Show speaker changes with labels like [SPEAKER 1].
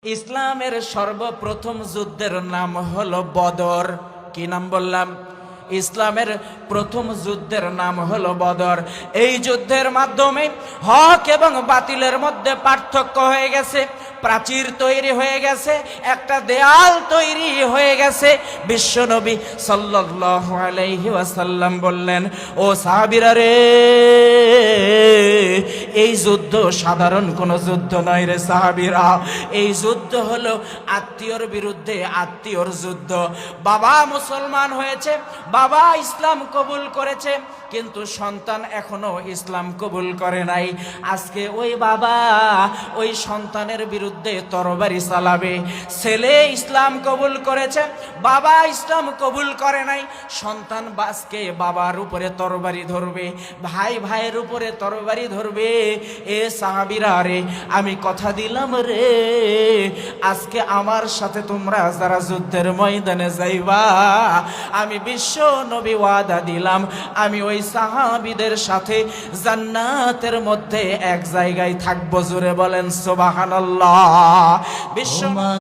[SPEAKER 1] ইসলামের সর্বপ্রথম যুদ্ধের নাম হলো বদর। কি নাম বললাম? ইসলামের প্রথম যুদ্ধের নাম হলো বদর। এই যুদ্ধের মাধ্যমে হক এবং বাতিলের মধ্যে পার্থক্য হয়ে গেছে, প্রাচীর তৈরি হয়ে গেছে, একটা দেয়াল তৈরি হয়ে গেছে। বিশ্বনবী সাল্লাল্লাহু আলাইহি ওয়াসাল্লাম বললেন, ও সাহাবীরা রে, এই যুদ্ধ সাধারণ কোনো যুদ্ধ নয় রে সাহাবীরা, এই যুদ্ধ হলো আত্মীয়র বিরুদ্ধে আত্মীয়র যুদ্ধ। বাবা মুসলমান হয়েছে, বাবা ইসলাম কবুল করেছে, কিন্তু সন্তান এখনো ইসলাম কবুল করে নাই। আজকে ওই বাবা ওই সন্তানের বিরুদ্ধে তরবারি চালাবে। ছেলে ইসলাম কবুল করেছে, বাবা ইসলাম কবুল করে নাই, সন্তান আজকে বাবার উপরে তরবারি ধরবে, ভাই ভাইয়ের উপরে তরবারি ধরবে। এ সাহাবীরা রে, আমি কথা দিলাম রে, আজকে আমার সাথে তোমরা যারা যুদ্ধের ময়দানে যাইবা, আমি বিশ্ব নবী ওয়াদা দিলাম, আমি ওই সাহাবীদের সাথে জান্নাতের মধ্যে এক জায়গায় থাকবো। জোরে বলেন সুবহানাল্লাহ। বিশ্ব